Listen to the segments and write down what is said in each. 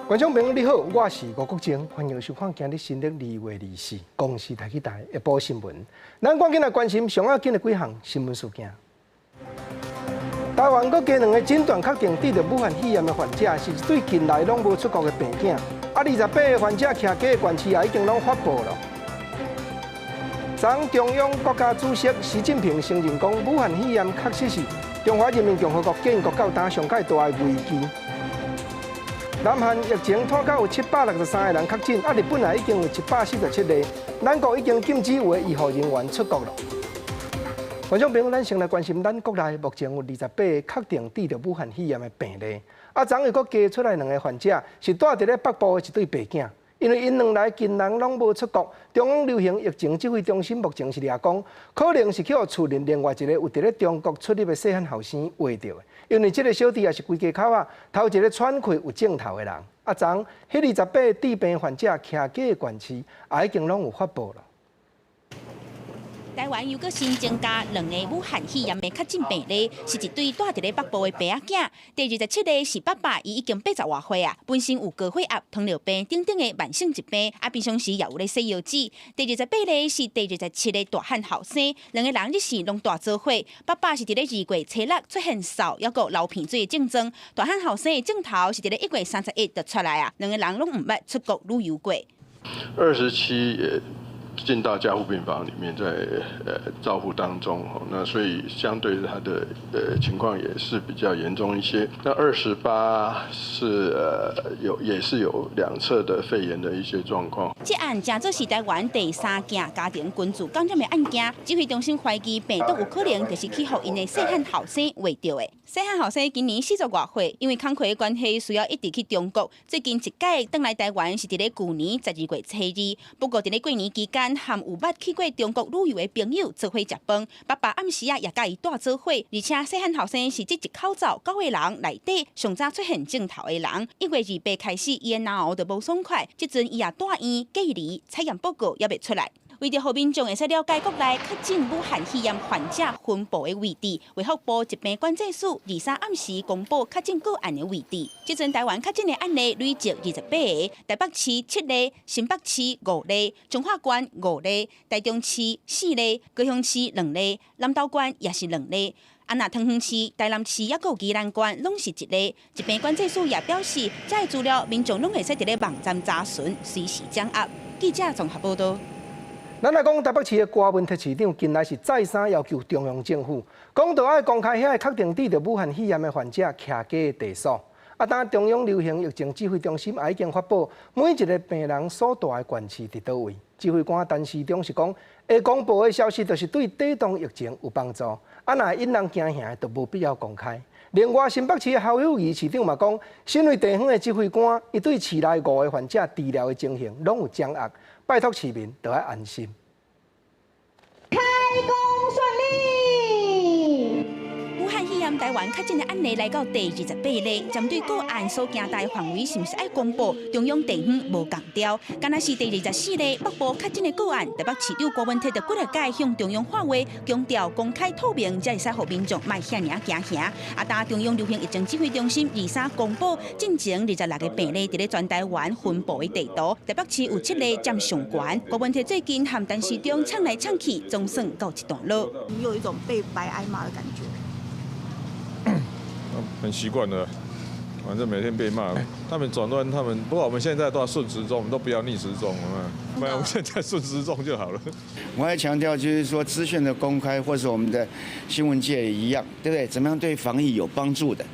观众朋友你好，我是吴国正，欢迎收看今日新历2月24公视台去台一报新闻。咱赶紧来关心上要紧的几项新闻事件。台湾国家2个诊断确定得着武汉肺炎的患者，是一对近来拢无出国的病囝。28个患者徛家的关系也已经拢发布了。昨中央国家主席习近平承认讲，武汉肺炎确实是中华人民共和国建国到今上届大的危机。南韩疫情拖到有763个人确诊，日本也已经有747例。咱国已经禁止有的医护人员出国了。观众朋友，咱先来关心咱国内目前有28个确定得着武汉肺炎的病例。昨日又加出来2个患者，是住伫咧北部的一对病囝。因为因2来近人拢无出国，中央流行疫情指挥中心目前是掠讲，可能是去互厝邻另外一个有伫咧中国出入的细汉后生画到的。因为这个小弟也是规家口啊，头一个喘气有症头的人。昨迄28个致病患者徛家的关系，也已经拢有发布了。台湾又搁新增加2个武汉肺炎的确诊病例，是一对住伫咧北部的爸仔囝。第27个是爸爸，伊已经80多岁啊，本身有高血压、糖尿病等等的慢性疾病，平常时也有咧洗药剂。第28个是第27个大汉后生，2个人日时拢大做伙。爸爸是伫咧2月初6出现嗽，抑个流鼻水的症状。大汉后生的症头是伫咧1月31就出来啊，2个人拢唔捌出国旅游过。27也进到加护病房里面，在照护当中，那所以相对他的情况也是比较严重一些。那28是也是有2侧的肺炎的一些状况。这案正做是台湾第3件家庭群聚感染的案件，指挥中心怀疑病毒有可能就是去互因的细汉后生画到的。细汉后生今年40多岁，因为工课的关系，需要一直去中国。最近一届返来台湾是伫咧去年12月初2，不过伫咧过年期间，和有捌去过中国旅游的朋友做伙食饭，爸爸暗时也甲伊带做伙，而且细汉后生是这一口罩9个人内底上早出现症头的人。1月28开始，伊的脑就无爽快，即阵伊也住院隔离，采验报告也未出来。为着互民众会使了解国内确诊武汉肺炎患者分布的位置，卫福部疾病管制署23暗时公布确诊个案的位置。即阵台湾确诊的案例累积28个，台北市7例，新北市5例，彰化县5例，台中市4例，高雄市2例，南投县也是2例。那桃园市、台南市也有宜兰县拢是1例。疾病管制署也表示，这些资料民众拢会使伫咧网站查询，随时掌握。记者综合报道。咱来讲台北市的郭文特市长近来是再三要求中央政府，讲到爱公开遐个确定得着武汉肺炎的患者徛家的地址。当中央流行疫情指挥中心也已经发布，每一个病人所住的县市伫倒位。指挥官陈时中是讲，会公布的消息就是对抵挡疫情有帮助。若引人惊吓，就无必要公开。另外，新北市的侯友宜市长嘛讲，身为地方的指挥官，伊对市内5个患者治疗的情形拢有掌握，拜托市民都要安心。开工顺利！武汉肺炎台湾确诊的案例来到第28例，针对个案所行大范围是毋是爱公布？中央地方无强调，敢若是第24例北部确诊的个案，台北市长郭文特就几日解向中央发话，强调公开透明，才会使互民众莫遐尔惊吓。当中央流行疫情指挥中心23公布，进前26个病例伫咧全台湾分布的地图，台北市有7例占上悬。郭文特最近和陈市长呛来呛去，总算告一段落。你有一种被白挨骂的感觉。很习惯了，反正每天被骂，他们转弯，不过我们现在都要顺时钟，我们都不要逆时钟，不然我们现在顺时钟就好了。我还强调，就是说资讯的公开，或是我们的新闻界也一样，对不对？怎么样对防疫有帮助的，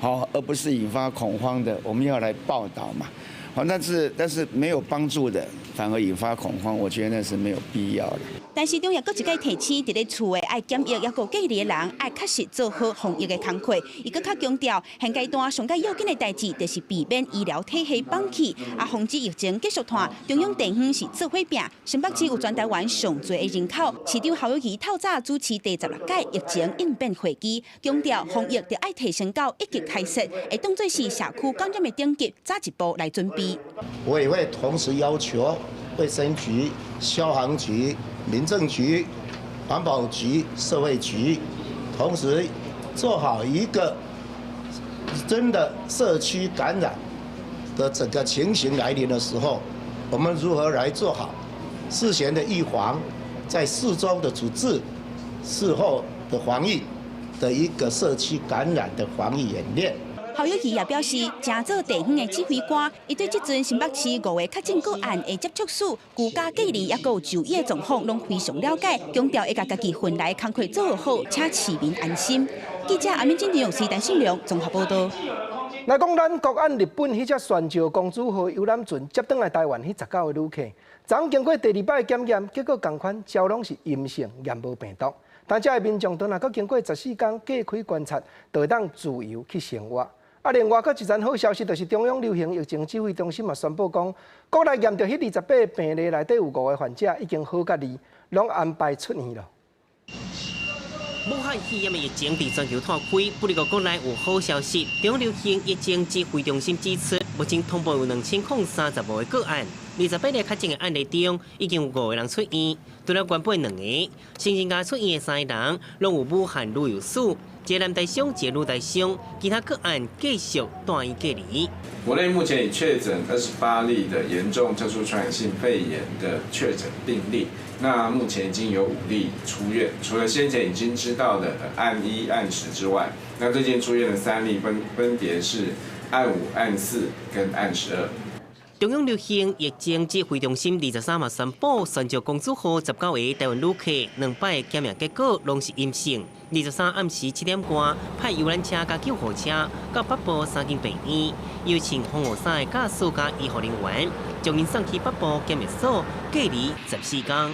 好，而不是引发恐慌的，我们要来报道嘛。好，但是没有帮助的，反而引发恐慌，我觉得那是没有必要的。但市长也搁一再提醒，伫咧厝的爱检疫，也搁隔离的人爱确实做好防疫的工作。伊搁较强调，现阶段上较要紧的代志，就是避免医疗体系放弃，防止疫情继续拖。中央地方是做伙拼，新北市有全台湾上侪的人口。市长侯友宜透早主持第16届疫情应变会议，强调防疫就爱提升到1级开设，会当作是社区感染的顶级，早一步来准备。我也会同时要求卫生局、消防局、民政局、环保局、社会局，同时做好一个真的社区感染的整个情形来临的时候，我们如何来做好事前的预防，在事中的处置，事后的防疫的一个社区感染的防疫演练。侯友宜也表示，正做地方的指挥官，伊对这阵新北市5个确诊个案的接触史、居家隔离，也有就业状况，拢非常了解，强调会甲家己分内工作做好，请市民安心。记者阿敏金电视陈信良综合报道。来讲，咱国安日本迄只船礁公主号游览船接登来台湾迄19个旅客，昨经过第2摆检验，结果同款照拢是阴性，验无病毒。但这个民众都若阁经过14天隔开观察，就会当自由去生活。另外，阁一件好消息，就是中央流行疫情指挥中心嘛宣布讲，国内验到迄28个病例内底有5个患者已经好隔离，拢安排出院了。武汉肺炎的疫情伫全球拓开，不过国内有好消息。中央流行疫情指挥中心指出，目前通报有2035个个案，28个确诊的案例中，已经有5个人出院，除了原本2个，新增加出院的3个人，拢有武汉旅游史。一个男台商，一个女台商，其他个案继续待院隔离。国内目前已确诊28例的严重特殊传染性肺炎的确诊病例，那目前已经有5例出院，除了先前已经知道的案1、案10之外，那最近出院的3例分别是案5、案4跟案12。中央流行疫情指挥中心23日宣布，船礁公主号19个台湾旅客2摆检验结果拢是阴性。23暗时7点半，派游览车加救护车到北部3间病院，邀请防护衫的驾驶加医护人员，将因送去北部检验所隔离14天。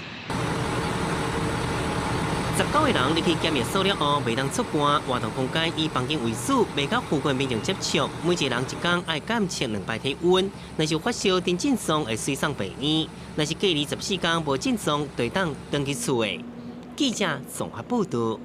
19个人入去检验所了后，袂当出关，活动空间以房间为主，袂甲附近民众接触。每一个人一天爱检测2摆体温，若是有发烧、真症状会随送病院；若是隔离14天无症状，就当回去厝的。记者综合报道。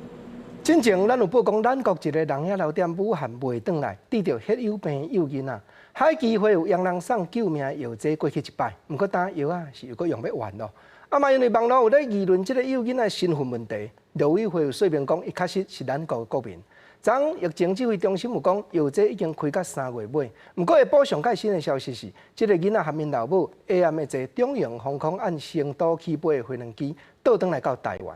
之前咱有报讲，咱国一个人遐老店武汉袂转来，得着血友病幼囡仔，还机会有洋人送救命药剂过去一摆，毋过打药啊是又搁用要完咯。嘛因为网络有咧议论即个幼囡仔身份问题，陆委会有说明讲，伊确实是咱国国民。昨疫情指挥中心有讲，药剂已经开到3月尾。毋过会补上较新的消息是，即个囡仔含因老母 AM 的坐中央航空按成都起飞的飞行机倒转来到台湾。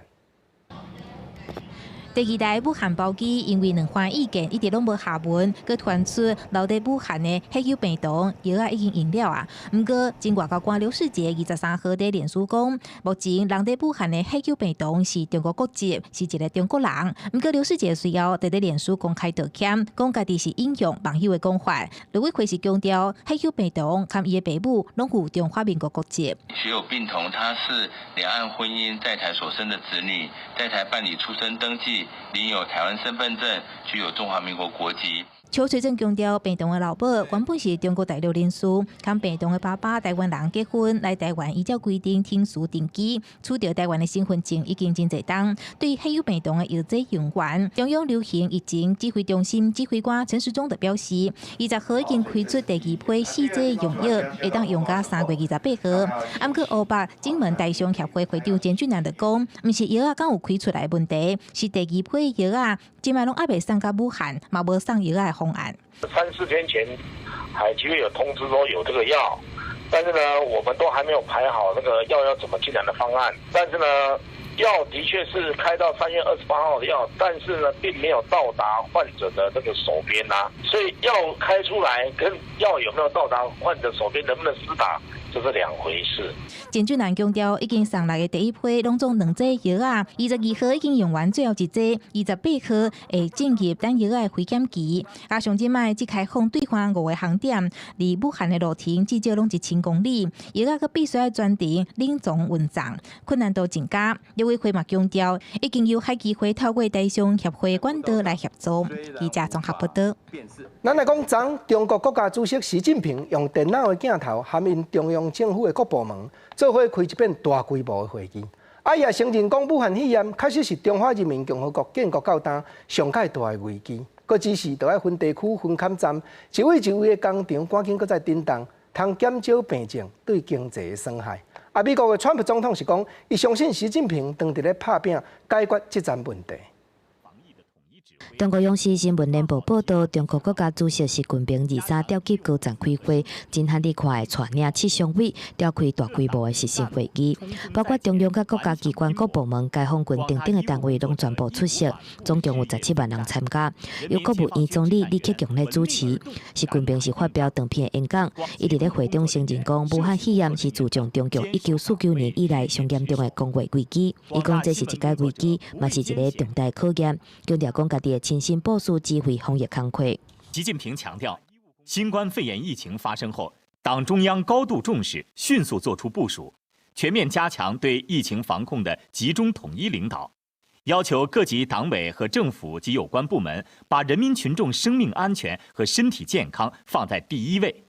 第2台武汉包机因为2番意见一直拢无下文，佮传出留伫武汉的血友病毒药啊已经用了啊。毋过，前外交官刘世杰23号在脸书讲，目前人伫武汉的血友病毒是中国国籍，是一个中国人。毋过刘世杰随后在脸书公开道歉，讲家己是引用网友的讲法。陆委会是强调，血友病毒和伊的爸母拢有中华民国国籍。血友病童他是两岸婚姻在台所生的子女，在台办理出生登记。领有台湾身份证，具有中华民国国籍。邱垂正强调，病童的老母原本是中国大陆人士，跟病童的爸爸台湾人结婚，来台湾依照规定听书登记，取得台湾的身份证已经真侪档。对血友病童的药剂用完，中央流行疫情指挥中心指挥官陈时中就表示，20号已经开出第2批试剂用药，会当用到3月28号。不过欧巴金门大商协会会长简俊南就讲，唔是药啊，刚有开出来问题，是第2批药啊，今摆拢还未送到武汉，嘛无送药啊的方案。3、4天前，海基会有通知说有这个药，但是呢，我们都还没有排好那个药要怎么进来的方案。但是呢，药的确是开到3月28号的药，但是呢，并没有到达患者的这个手边啊。所以药开出来跟药有没有到达患者手边，能不能施打，这是2回事。简俊南强调，已经送来的第1批拢总2剂药啊，22号已经用完最后1剂，28号会进入等药的回检期。加上即摆只开放兑换5个航点，离武汉的路程至少拢1000公里，药啊，佮必须要专程冷藏运送，困难度增加。陆委会嘛强调，已经有海基会透过大商协会管道来协助。记者综合报道。咱来讲，昨中国国家主席习近平用电脑的镜头含因中央政府的各部门，做伙开一遍大规模的会议。伊也承认讲，武汉肺炎确实是中华人民共和国建国到今上介大的危机。佮指示就要分地区、分勘站，一位一位的工厂赶紧佮再震动，通减少病症对经济的损害。美国的川普总统是讲，伊相信习近平当伫咧拍拼解决这阵问题。中国央视新闻联播报道，中国国家主席习近平23召集高层开会，真罕至快带领7常委召开大规模的实施会议，包括中央甲国家机关各部门、解放军等等的单位拢全部出席，总共有17万人参加，由国务院总理李克强来主持。习近平是发表长篇演讲，伊伫咧会中承认讲，武汉肺炎是自从中共1949年以来上严重的公卫危机。伊讲这是一届危机，嘛是一个重大考验，强调讲家己的亲身部署指挥防疫工作。习近平强调，新冠肺炎疫情发生后，党中央高度重视，迅速作出部署，全面加强对疫情防控的集中统一领导，要求各级党委和政府及有关部门把人民群众生命安全和身体健康放在第一位。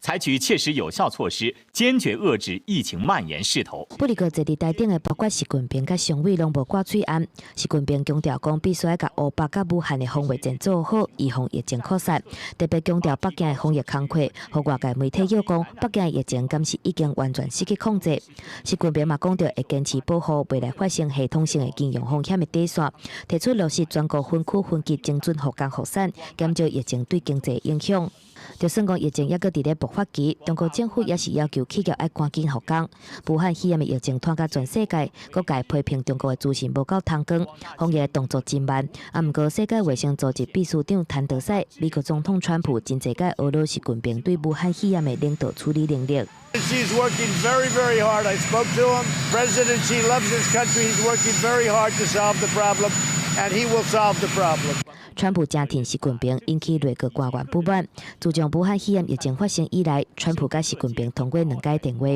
采取切实有效措施，坚决遏制疫情蔓延势头。不过，坐伫台顶的包括习近平甲常委拢无挂嘴案。习近平强调讲，必须要甲乌北甲武汉的防疫战做好，预防疫情扩散。特别强调北京的防疫工作，和外界媒体要讲，北京的疫情敢是已经完全失去控制。习近平嘛讲到，会坚持保护未来发生系统性的金融风险的底线，提出落实全国分区分级精准复工复产，减少疫情对经济影响。就算讲疫情还阁伫咧爆发期，中国政府也是要求企业要赶紧复工。武汉肺炎的疫情传到全世界，各界批评中国的资讯无够通光，防疫动作真慢。毋过，世界卫生组织秘书长谭德赛、美国总统川普真侪届俄罗习近平对武汉肺炎的领导处理能力。He's working very, very hard. I spoke to him. President Xi loves his country. He's working very hard to solve the problem, and he will solve the problem. 川普家庭习近平引起内阁官员不满。自从武汉肺炎疫情发生以来，川普甲习近平通过2届电话。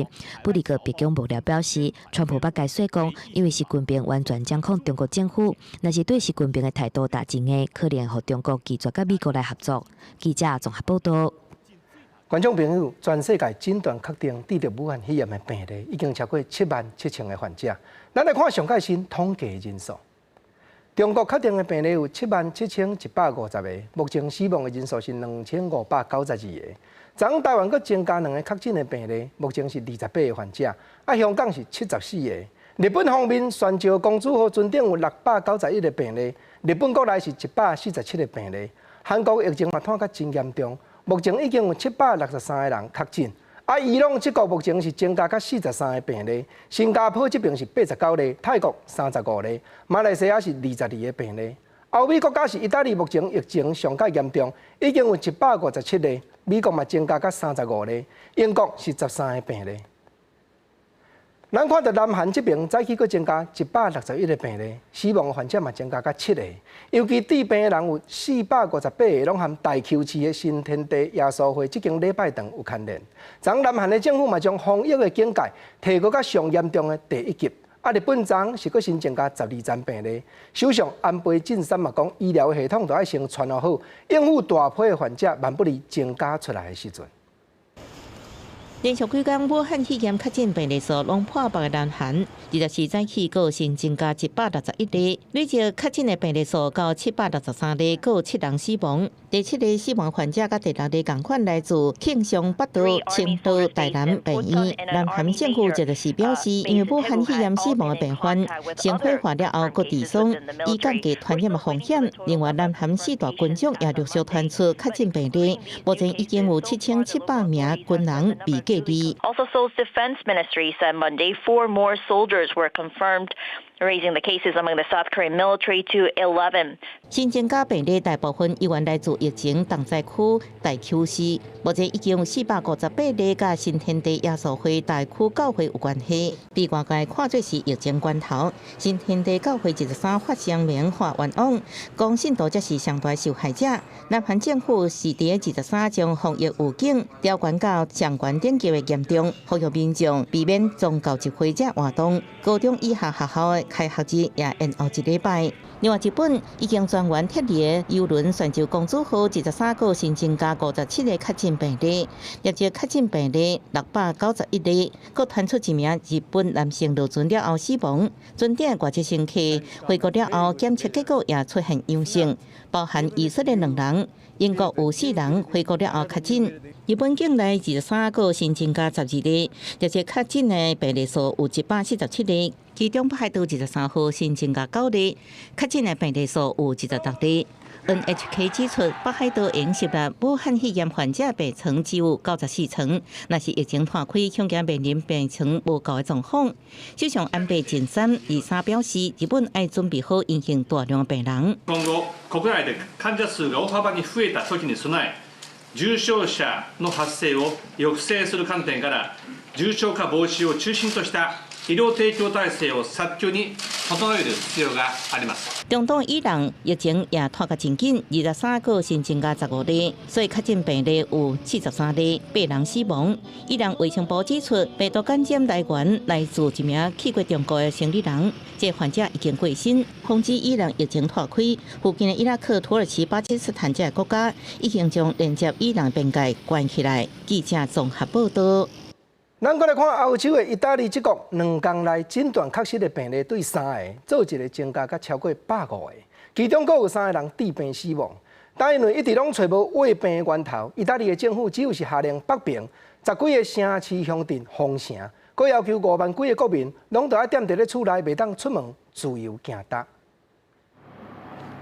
不离个白宫幕僚表示，川普捌解说讲，因为习近平完全掌控中国政府，若是对习近平的态度打击的，可能和中国拒绝甲美国来合作。记者综合报道。观众朋友，全世界诊断确定得着武汉肺炎的病例已经超过77000个患者。咱来看上届新统计人数。中国确定的病例有77150个，目前死亡的人数是2592个。昨台湾阁增加2个确诊的病例，目前是28个患者，香港是74个。日本方面宣召公主号船顶有691个病例，日本国内是147个病例。韩国疫情嘛拖甲真严重，目前已经有763个人确诊。伊朗这个目前是增加到43个病例，新加坡这边是89例，泰国35例，马来西亚是22个病例。欧美国家是意大利，目前疫情上界严重，已经有157例，美国嘛增加到35例，英国是13个病例。咱看到南韩这边早起佫增加161个病例，死亡患者嘛增加到7个，尤其致病的人有458个，拢和大邱市的新天地耶稣会这间礼拜堂有牵连。昨南韩的政府嘛将防疫的警戒提高到上严重的第1级。日本昨是佫新增加12宗病例，首相安倍晋三嘛讲，医疗系统都要先传好，应付大批的患者万不利增加出来的时阵。连续几天武汉肺炎确诊病例数拢破百的南韩，24早起个新增加161例，累计确诊的病例数到763例，有7人死亡。第7例死亡患者甲第6例共款来自庆尚北道、青岛、台南病院。南韩政府这就是表示，因为武汉肺炎死亡的病患先火化了后，各地松，以降低传染的风险。另外，南韩4大军种也陆续传出确诊病例，目前已经有7700名军人被隔离。Also, Seoul's defense ministry said Monday 4 more soldiers were confirmed, raising the cases among the South Korean military to 11. 新增加病例大部分依然来自疫情重灾区大邱市，目前已经有458例，甲新天地耶稣会大区教会有关系。被外界看作是疫情源头，新天地教会23发声明发冤枉，讲信徒才是上大受害者。南韩政府是伫23将防疫预警调悬到上悬等级的严重，呼吁民众避免宗教集会者活动。高中以下学校的开学日也延后1礼拜。另外，日本已经专员撤离的邮轮宣召公主号13个新增加57个确诊病例，业绩确诊病例691例，各传出1名日本男性落船了后死亡。船顶外1星期回国了后，检测结果也出现阳性，包含以色列2人。英国有4人回国了后确诊，日本境内23个新增加12例，这些确诊的病例数有147例，其中北海道23号新增加9例，确诊的病例数有16例。NHK 指出，北海道已接纳武汉肺炎患者病床只有94床，若是疫情破开，恐惊面临病床无够的状况。首相安倍晋三23表示，日本爱準備好迎迎大量病人。今後国内で患者数が大幅に増えた時に備え、重症者の発生を抑制する観点から、重症化防止を中心とした医療提供体制を早急に整える必要があります。中东伊朗疫情也拖甲真紧，23个新增加15例，所以确诊病例有73例，8人死亡。伊朗卫生部指出，病毒感染来源来自一名去过中国的生理人，这患者已经过身。防止伊朗疫情拓开，附近的伊拉克、土耳其、巴基斯坦这些国家已经将连接伊朗边界关起来。记者综合报道。咱再来看欧洲的意大利这国2天内诊断确实的病例对3个，做一个增加甲超过105个，其中阁有3个人致病死亡。但因为一直拢找无胃病的源头，意大利的政府只有是下令北平10几个城市乡镇封城，阁要求5万几个国民拢要踮伫咧厝内，袂当出门自由行踏。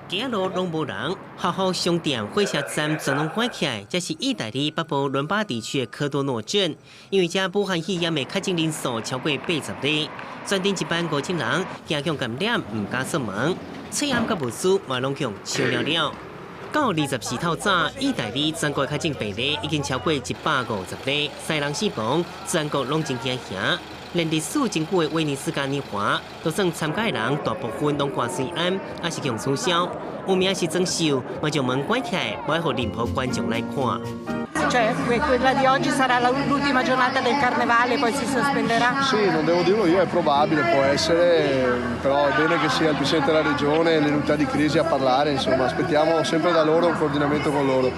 街路拢无人，学校、商店、火车站全拢关起来。这是意大利北部伦巴地区的科多诺镇，因为这武汉肺炎的确诊人数超过80例，全镇一班5000人惊恐感染，唔敢出门。测验甲物资嘛拢向烧了了。到24号早，意大利全国确诊病例已经超过150例，3人死亡，全国拢真惊吓。连历史真久的威尼斯嘉年华，就算参加的人大部分拢挂水安，也是用取消。有名是装修，嘛将门关起来，不让任何观众来看。Cioè, quella di oggi sarà l'ultima giornata del carnevale, poi si sospenderà? Sì, non devo dirlo io, è probabile, può essere, però è bene che sia il Presidente della Regione e le unità di crisi a parlare, insomma, aspettiamo sempre da loro un coordinamento con loro.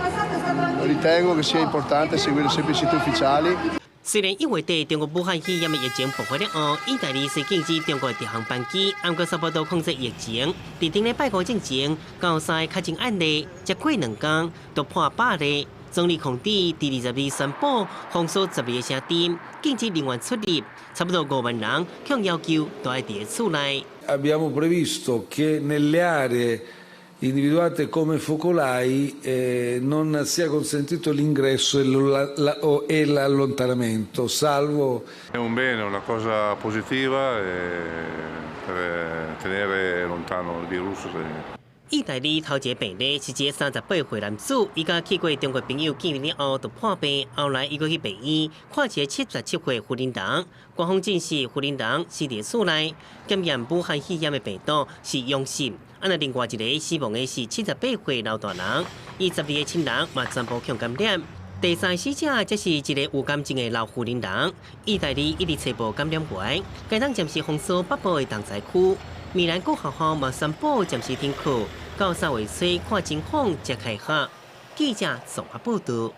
Ritengo che sia importante seguire sempre i siti ufficiali. 虽然1月底中国武汉肺炎的疫情爆发了后，意大利是禁止中国直航班机，按过差不多控制疫情。伫顶礼拜5之前，高3个确诊案例，才过2天就破100例。总理孔蒂第22宣布封锁12个城镇，禁止人员出入，差不多5万人向要求都要伫厝内。Abbiamo previsto che nelle aree individuate come focolai non sia consentito l'ingresso e l'allontanamento, salvo... È un bene, una cosa positiva per tenere lontano il virus. 意大利头一个病例是一个38岁男子，伊甲去过中国朋友见面了后就破病，后来伊过去病院看一个77岁妇人党，官方证实妇人党是伫厝内检验武汉肺炎的病毒是阳性。另外一个死亡的是78岁老大人，伊12个亲人嘛全部共感染。第3个死者则是一个有感情的老妇人人，意大利一直找无感染源，该党暂时封锁北部的东灾区。米兰各学校嘛宣布暂时停课，到3月初看情况才开学。记者综合报道。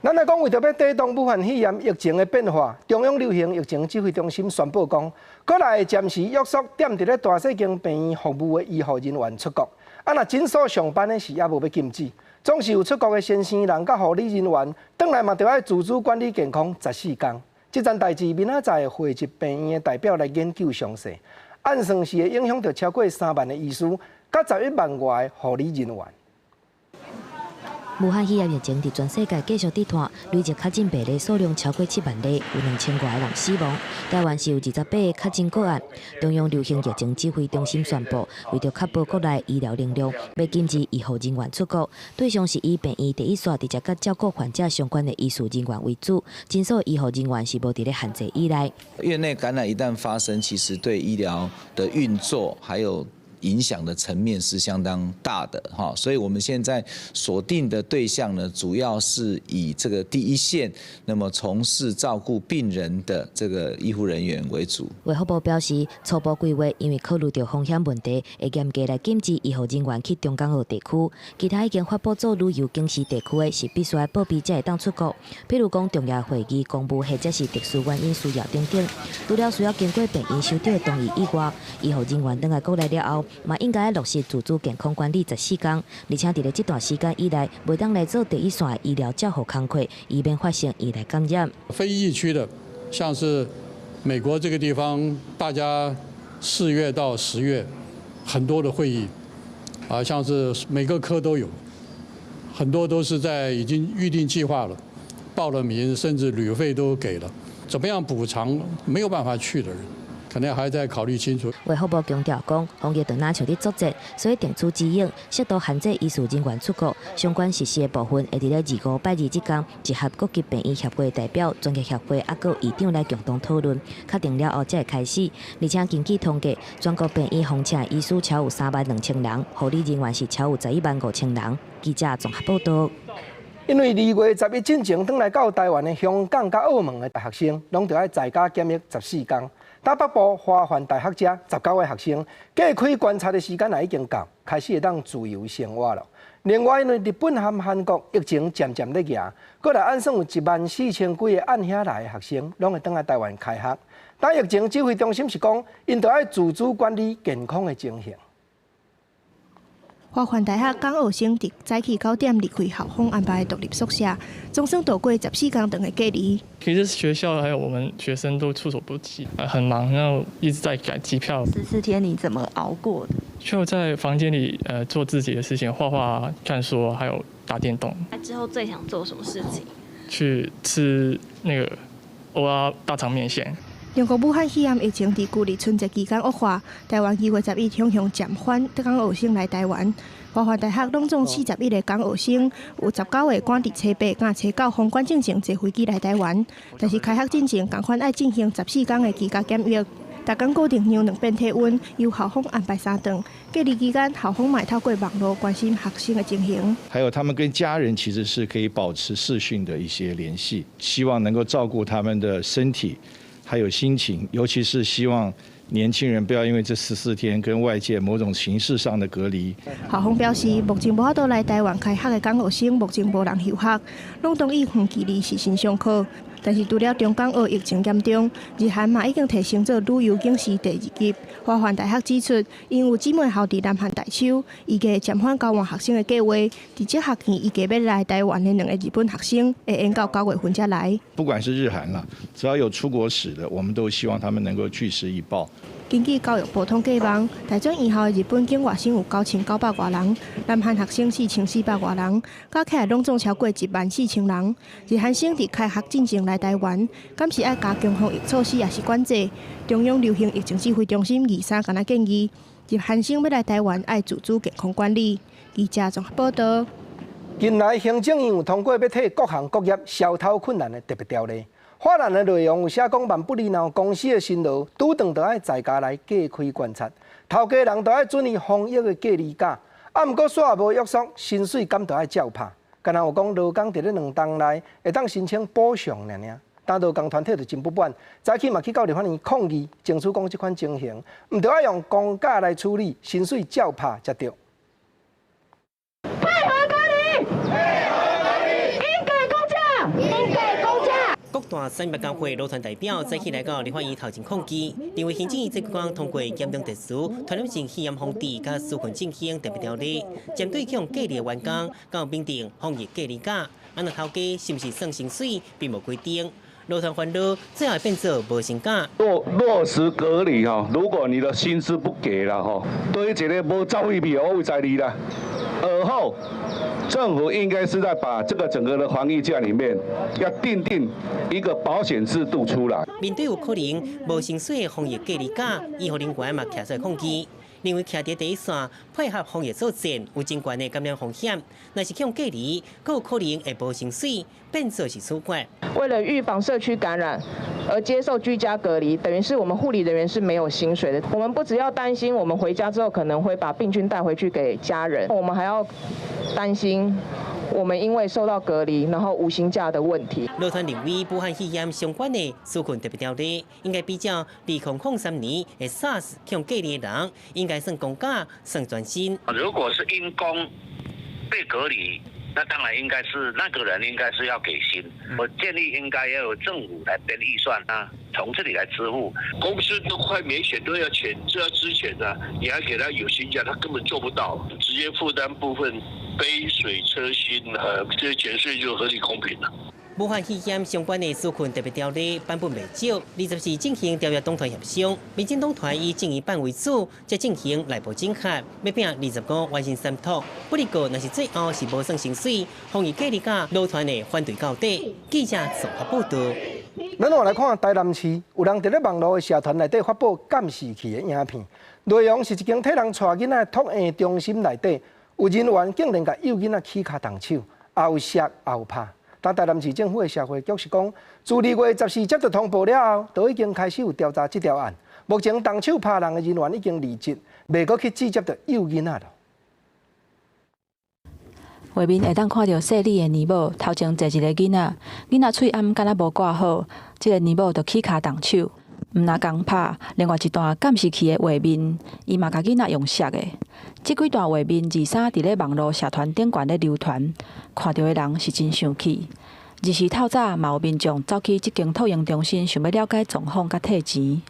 咱来讲，为着要抵挡武汉肺炎疫情的变化，中央流行疫情指挥中心宣布讲，国内暂时约束踮伫咧大细间病院服务的医护人员出国。若诊所上班的是也无要禁止，总是有出国的先生人甲护理人员，转来嘛就要自主管理健康14天。这件代志明仔载会汇集病院的代表来研究详细。按算是会影响到超过3万的医师，甲11万外的护理人员。武汉肺炎疫情伫全世界继续伫拖，累计确诊病例数量超过7万例，有2000多人死亡。台湾是有28个确诊个案。中央流行疫情指挥中心宣布，为着确保国内医疗能量，要禁止医护人员出国，对象是以病院第一线直接甲照顾患者相关的医术人员为主，诊所医护人员是无伫咧限制以内。院内感染一旦发生，其实对医疗的运作还有影响的层面是相当大的哈，所以我们现在锁定的对象呢，主要是以这个第一线，那么从事照顾病人的这个医护人员为主。卫福部表示，初步规划因为考虑到风险问题，会严格来禁止医护人员去中港澳地区，其他已经发布做旅游警示地区的，是必须要报备才会当出国。譬如讲重要会议、公务或者是特殊原因需要等等，除了需要经过病院收到的同意以外，医护人员等来国内了后，嘛应该落实自主健康管理14天，而且伫咧这段时间以内，袂当来做第一线的医疗照护工作，以免发生医来感染。非疫区的，像是美国这个地方，大家4月到10月很多的会议，像是每个科都有，很多都是在已经预定计划了，报了名，甚至旅费都给了，怎么样补偿没有办法去的人？可能还在考虑清楚。卫福部强调讲，防疫就若像伫作战，所以定出指引，适度限制医事人员出国。相关实施的部分会伫咧2、5、8日之间，集合各级病医协会代表、专业协会还有医长来共同讨论，确定了后才会开始。而且根据统计，全国病医封请医师超有32000人，护理人员是超有115000人。记者综合报道。因为2月11进前返来到台湾的香港甲澳门的大学生，拢着爱在家检疫14天。台北部华梵大学者19位学生，隔开观察的时间也已经到，开始会当自由生活了。另外，因为日本和韩国疫情渐渐在行，过来按算有14000几个按遐来的学生，拢会返来台湾开学。但疫情指挥中心是讲，因着爱自主管理健康的情形。华梵大学港澳生伫早起9点离开校方安排的独立宿舍，总算度过14天长的隔离。其实学校还有我们学生都措手不及，很忙，然后一直在改机票。14天你怎么熬过的？就在房间里做自己的事情，画画、看书，还有打电动。之后最想做什么事情？去吃那个蚵仔大肠面线。中国武汉肺炎疫情伫旧历春节期间恶化，台湾2月11向向暂缓港澳生来台湾。华梵大学拢总41个港澳生，有19个赶伫初8甲初9封关进前坐飞机来台湾，但是开学进前同款爱进行14天的居家检疫。大家固定量2遍体温，由校方安排3顿。隔离期间，校方也透过网络关心学生的情形。还有他们跟家人其实是可以保持视讯的一些联系，希望能够照顾他们的身体。还有心情，尤其是希望年轻人不要因为这14天跟外界某种形式上的隔离。校方表示，目前无法度来台湾开学的港澳生，目前无人休学，拢同意远距离实行上课。但是除了中港澳疫情严重，日韩嘛已经提升做旅游警示第2级。华梵大学指出，因有姊妹校伫南韩大邱，预计暂缓交换学生的计划。伫这学期预计要来台湾的2个日本学生，会延到9月份才来。不管是日韩啦，只要有出国史的，我们都希望他们能够据实以报。根据教育部统计网，台中院校的日本境外生有9900多人，南韩学生4400多人，加起来拢总超过14000人。日韩生伫开学进前来台湾，敢是爱加强防疫措施，也是管制。中央流行疫情指挥中心23敢若建议，日韩生要来台湾爱自主健康管理。记者综合报道。近来行政院有通过要替各行各业消透困难的特别条例。法案的内容有写讲，万不利闹公司的辛劳，拄当就爱在家来隔开观察，头家人就爱准伊防疫的隔离假，毋过煞无约束，薪水敢就爱照拍。敢若有讲劳工伫咧2档内会当申请补偿尔。但劳工团体就真不满，早起嘛去到立法院抗议，争取讲这款情形，毋得爱用公假来处理，薪水照拍才对。配合隔离，应给公假，应给公假。各大产业工会劳团代表早起来到立法院头前抗议，因为行政院这讲通过严重特殊传染性肺炎防治甲纾困振兴特别条例，针对用隔离的员工，到评定防疫隔离假，安那头家是不是算薪水，并无规定。劳团烦恼，最后变做无薪假。落实隔离哈，如果你的薪资不给了哈，对于这个无照会比我会在理啦。而后，政府应该是在把这个整个的防疫假里面，要订定一个保险制度出来。面对有可能无薪水的防疫隔离假，医护人员嘛徛出来抗议。认为徛伫第一线配合防疫作战，有真悬的感染风险。若是用隔离，更有可能会无薪水，变做是处决。为了预防社区感染而接受居家隔离，等于是我们护理人员是没有薪水的。我们不只要担心我们回家之后可能会把病菌带回去给家人，我们还要担心我们因为受到隔离，然后无薪假的问题。劳团认为，武汉肺炎相关的纾困特别条例，应该比较2003年的 SARS 用隔离的人，应该算公假，算专薪。如果是因公被隔离，那当然应该是那个人应该是要给薪。我建议应该要有政府来编预算啊，从这里来支付。公司都快没钱，都要钱，就要支钱的，你还给他有薪假，他根本做不到，直接负担部分杯水车薪，这些减税就合理公平了。武汉肺炎相关的纾困特别条例版本未少，24进行调阅党团协商，民进党团以正义办为主，再进行内部整合，要拼25完成3读。不过，若是最后是无算成水，防疫隔离假劳团的反对到底。记者综合报道。咱我来看台南市，有人伫咧网络的社团内底发布监视器的影片，内容是一间替人带囡仔托婴中心内底，有人员竟然甲幼囡仔起骹动手，也有摔也有拍。但台南市政府的社会局是讲，自2月14接到通报了后，就已经开始有调查这条案。目前动手拍人的人员已经离职，未阁去直接到幼囡仔了。画面会当看到细丽的年某头前坐一个囡仔，囡仔喙暗敢若无挂好，这个年某就起骹动手，毋若共拍。另外一段监视器的画面，伊嘛甲囡仔用摔的。这几段画面23伫咧网络社团顶悬咧流传，看到的人是真生气。24透早嘛有民众走去这间托婴中心，想要了解状况甲退钱。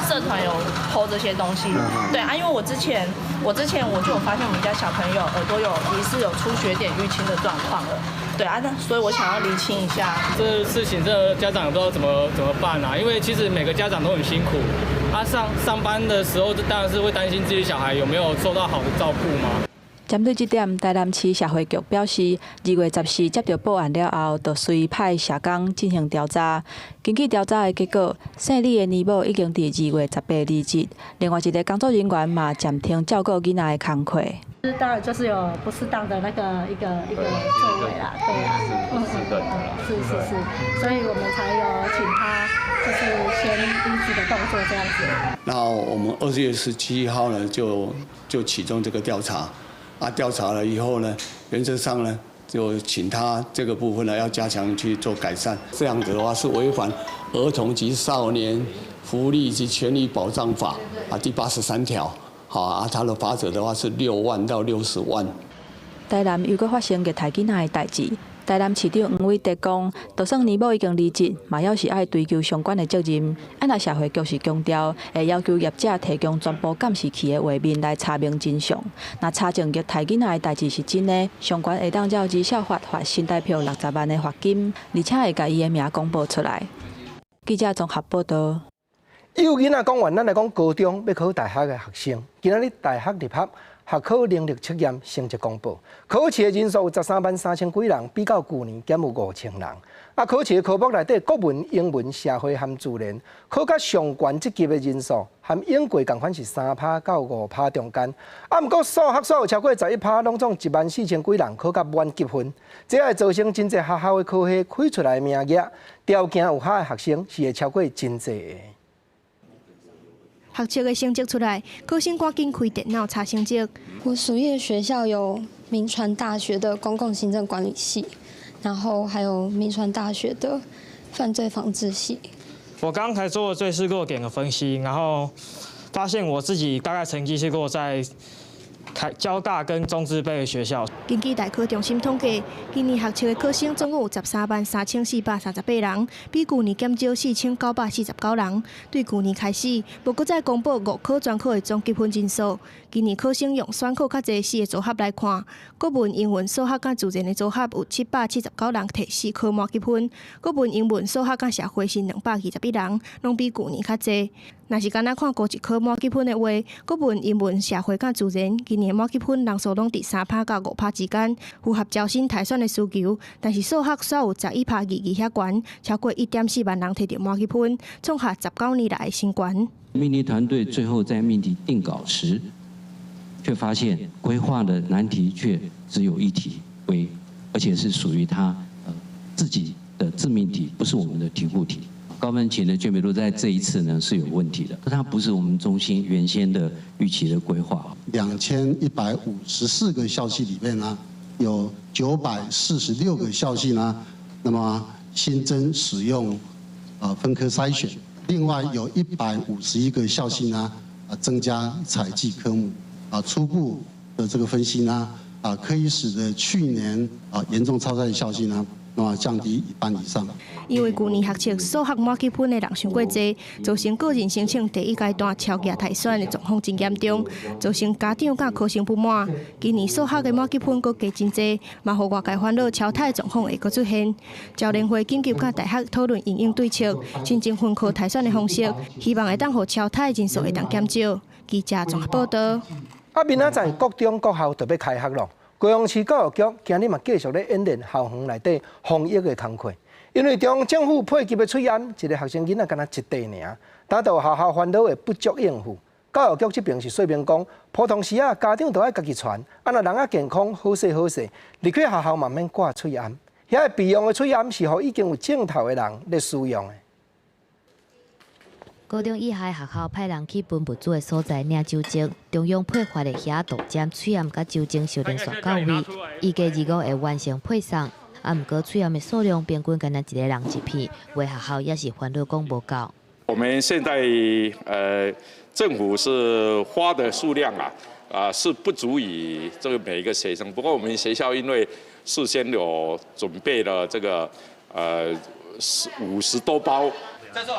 社团有 PO 这些东西，对啊，因为我之前我就有发现我们家小朋友耳朵疑似有出血点淤青的状况了，对啊，所以我想要厘清一下这事情，这家长也不知道怎么办啊，因为其实每个家长都很辛苦，上班的时候当然是会担心自己小孩有没有受到好的照顾嘛。针对这点，台南市社会局表示，2月14接到报案了后，就随派社工进行调查。根据调查的结果，姓李的年某已经伫2月18离职，另外一个工作人员嘛暂停照顾囡仔的工课。当然就是有不适当的那个一个作为啦，对啊，是，所以我们才有请他就是先离职的动作这样子。然后我们2月17号呢就启动这个调查。调查了以后呢，原则上呢，就请他这个部分呢要加强去做改善。这样子的话是违反《儿童及少年福利及权利保障法》第83条。他的罚则的话是6万到60万。台南又搁发生虐待囡仔的代志。台南市长黄伟德讲，就算年某已经离职，嘛要是爱追究相关的责任。那社会局是强调，会要求业者提供全部监视器的画面来查明真相。那查证虐待囡仔的代志是真的，相关会当照绩效法罚新台币60万的罚金，而且会把伊的名公布出来。记者综合报道。幼囡仔讲完，咱来讲高中要考大学的学生，今仔日大学入学。学考能力测验成绩公布，考试的人数有13万3000几人，比较去年减有5000人。考试的科目内底，国文、英文、社会和自然，考甲上悬一级的人数，含英国共款是3%到5%中间。不过数学所有超过11%，拢总14000几人考甲满级分，这会造成真侪学校的考系开出来的名额，条件有效的学生是会超过真侪的。学测的成绩出来，考生赶紧开电脑查成绩。我所念的学校有铭传大学的公共行政管理系，然后还有铭传大学的犯罪防治系。我刚才做的最是给我点个分析，然后发现我自己大概成绩是给我在交大跟中资辈的学校。根据大考中心统计，今年学测的考生总共有13万3438人，比去年减少4949人。对去年开始，无搁再公布5科专科的总积分人数。今年考生用选考较济4个组合来看，国文、英文、数学甲自然的组合有779人摕4科满积分，国文、英文、数学甲社会是221人，拢比去年较济。若是干那看高一科满积分的话，国文、英文、社会甲自然今年满积分人数拢伫3%到5%之间，符合招生台选的需求。但是数学煞有11%议遐悬，超过1.4万人摕到满积分，创下19年来的新高。命题团队最后在命题定稿时，却发现规划的难题却只有1题而且是属于他自己的自命题，不是我们的题库题。高分期的卷别度在这一次呢是有问题的，它不是我们中心原先的预期的规划。2154个校系里面呢，有946个校系呢，那么新增使用分科筛选，另外有151个校系呢增加采计科目。初步的这个分析呢，可以使得去年严重超载的校系呢那么降低1半以上。因为去年学测数学满积分的人伤过多，造成个人申请第一阶段超额汰选的状况真严重，造成家长甲考生不满。今年数学的满积分佫加真多，嘛互外界烦恼超汰的状况会佫出现。教联会紧急甲大学讨论应对策，新增分科汰选的方式，希望会当互超汰人数会当减少。记者综合报道。明仔载国中国校就要开学咯。高雄市教育局今日嘛继续咧演练校园内底防疫的工作，因为中政府配给的催案，一个学生囡仔敢若一地尔，达到学校烦恼的不足应付。教育局这边是说明讲，普通时啊家长都爱家己传，若人啊健康好势好势，离开学校嘛免挂催案。遐备用的催案是予已经有证头的人咧使用的。高中以下学校派人去分不足的所在领酒精，中央配发的遐毒针、催案甲酒精小连续到位，预计25会完成配送。不过催案的数量平均敢若一个人一片，为学校也是烦恼讲无够。我们现在政府是花的数量是不足以这个每一个学生。不过我们学校因为事先有准备了这个50多包。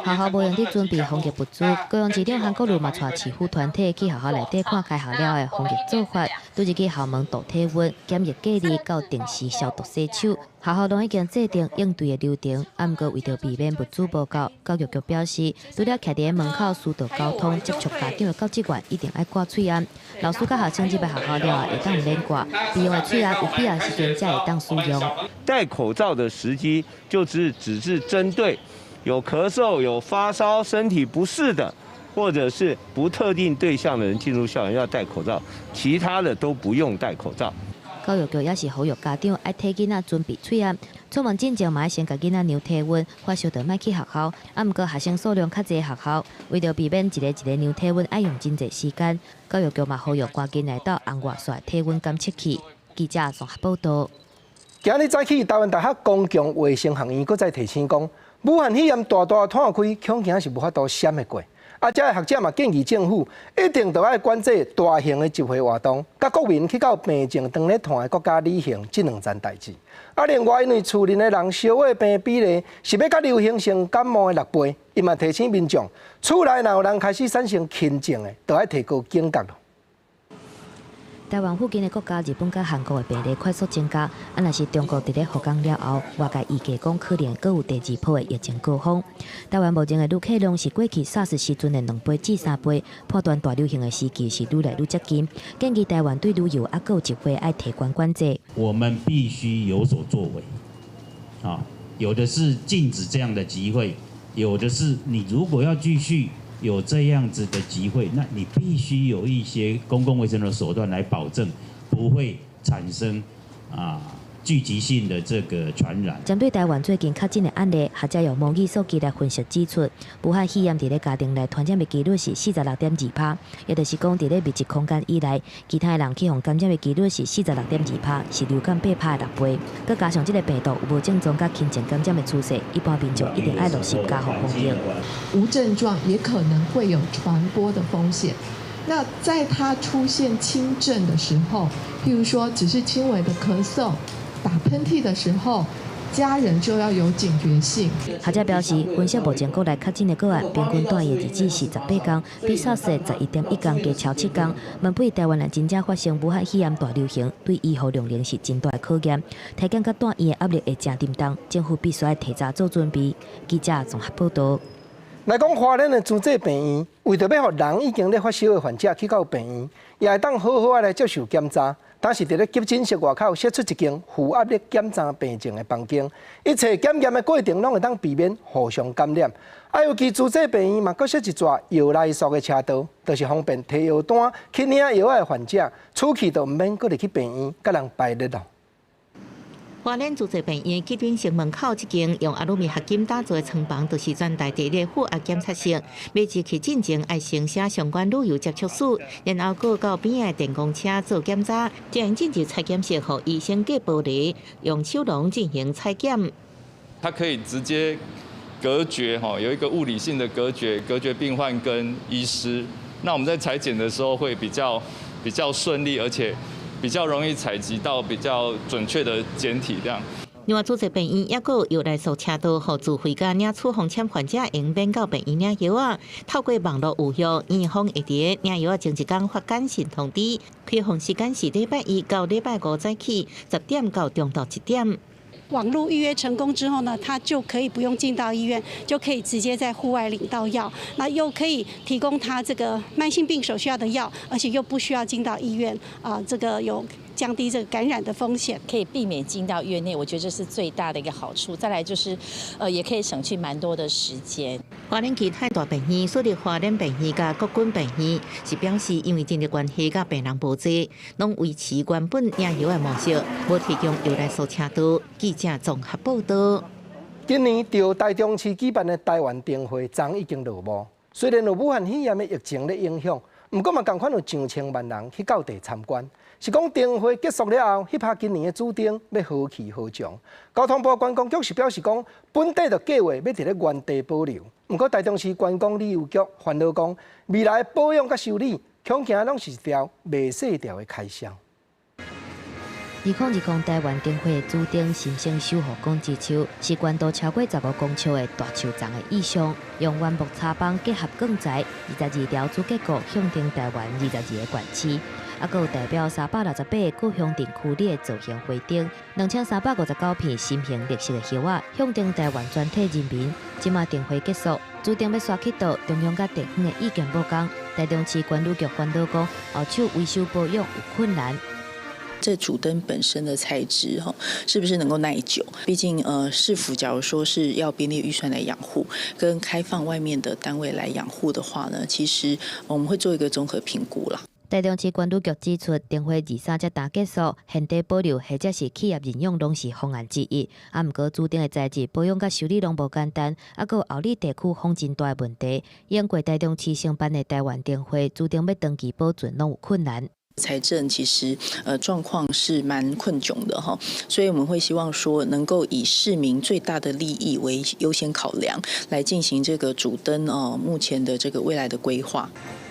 学校无用伫准备防疫物资，高雄市长韩国瑜嘛带市府团体去学校内底看开学了的防疫做法，拄一去校门度体温、检疫隔离到定时消毒洗手。学校拢已经制定应对的流程，不过为着避免物资无够，教育局表示，除了徛伫门口疏导交通、接触家长的教职员一定爱挂喙安。老师甲学生入学校了会当免挂，备用的喙安有必要时阵才会当使用。戴口罩的时机只是针对有咳嗽、有发烧、身体不适的，或者是不特定对象的人进入校园要戴口罩，其他的都不用戴口罩。教育局也是呼吁家长爱替囡仔准备喙安，出门之前嘛要先甲囡仔量体温，发烧就莫去学校。不过学生数量较侪学校，为着避免一个量体温爱用真侪时间，教育局嘛呼吁赶紧来到红外线体温监测器。记者综合报道。今日早起，台湾大学公共卫生学院搁再提醒讲，武汉肺炎大摊开，恐惊是无法度闪得过。这个学者嘛建议政府一定都要管制大型的集会活动，甲国民去到病症长咧团的国家旅行这2件代志。另外因为厝内的人烧胃病比例是要甲流行性感冒的6倍，伊嘛提醒民众，厝内若有人开始产生轻症的，都要提高警觉咯。台湾附近的国家，日本甲韩国的病例快速增加。若是中国伫咧复工了后，外界预计讲可能阁有第2波的疫情高峰。台湾目前的旅客量是过去 SARS 时阵的2倍至3倍，破断大流行的时期是愈来愈接近。建议台湾对旅游阁有一回爱提高管制。我们必须有所作为，有的是禁止这样的集会，有的是你如果要继续有这样子的集会，那你必须有一些公共卫生的手段来保证不会产生聚集性的这个传染。针对台湾最近确诊的案例，学者用模拟数据来分析指出，武汉肺炎伫咧家庭内传染的几率是 46.2%， 也就是讲伫咧密集空间以内，其他的人去互感染的几率是 46.2%， 是流感8%的6倍。佮加上这个病毒有无症状甲轻症感染的趋势，一般民众一定爱落实加护风险。无症状也可能会有传播的风险。那在它出现轻症的时候，譬如说只是轻微的咳嗽、打喷嚏的时候，家人就要有警觉性。学者表示，分析目前国内确诊的个案，平均待的日子是18天，比 SARS 的11.1天加超7天。问比台湾人真正发生武汉肺炎大流行，对医护量能是真大的考验。体检甲带院的压力会真沉重，政府必须要提早做准备。记者综合报道。来讲，花莲的资济病院，为着要让人已经咧发烧的患者去到病院，也会当好好来接受检查。但是伫咧急诊室外口设出一间负压力检查病症的房间，一切检验的过程拢会当避免互相感染。尤其资济病院嘛，搁设一撮药来素的车道，就是方便提药单去领药的患者，出去就毋免搁入去病院甲人排列咯。花莲资济病院急诊室门口一间用阿鲁米合金打造的床房，就是全台第一负压检测室。每次去进前，爱先写相关旅游接触史，然后过到边的电工车做检查，才能进入采检室，和医生隔玻璃，用手笼进行采检。它可以直接隔绝有一个物理性的隔绝病患跟医师。那我们在采检的时候会比较顺利，而且比较容易采集到比较准确的检体，这样。另外，主治病院也有药来素车道，和自费甲领处方签患者用免到病院领药啊。透过网络预约，院方会伫领药前一天发简讯通知，开放时间是礼拜一到礼拜五早起10点到中昼1点。网络预约成功之后呢，他就可以不用进到医院，就可以直接在户外领到药，那又可以提供他这个慢性病所需要的药，而且又不需要进到医院这个有降低这个感染的风险，可以避免进到院内，我觉得这是最大的一个好处。再来就是，也可以省去蛮多的时间。花莲其他大病院，属于花莲病院甲国军病院，是表示因为人力关系甲病人无济，拢维持原本领药的模式，无提供药来素车道。记者综合报道。今年在台中市举办的台湾灯会，昨已经落幕。虽然有武汉肺炎的疫情的影响，不过嘛，同款有上千万人去到地参观。是讲灯会结束了后，翕拍今年的主灯要何去何从。交通部观光局是表示讲，本地的计划要伫咧原地保留。不过台中市观光旅游局烦恼讲，未来保养甲修理，恐惊拢是一条袂细条的开销。2020台湾灯会主灯新生守护工之树，是关度超过15公尺的大树桩的意象，用原木插棒结合钢材，22条主结构向定台湾22个县市。还有代表368个乡镇区里的造型花灯，2359片新型绿色的叶仔，向定台湾全体人民。即马灯会结束，主灯要刷起到中央甲地方的意见不同。台中市管理局烦恼讲，后手维修保养有困难。这主灯本身的材质是不是能够耐久？毕竟市府假如说是要编列预算来养护，跟开放外面的单位来养护的话呢，其实我们会做一个综合评估啦。台中市管理局指出，灯会23才打结束，现地保留或者是企业任用拢是方案之一。毋过主灯的材质保养甲修理拢无简单，还有后里地区风真大的问题。演过台中市承办的台湾灯会，主灯要长期保存拢有困难。财政其实状况是蛮困窘的哈，所以我们会希望说能够以市民最大的利益为优先考量，来进行这个主灯目前的这个未来的规划。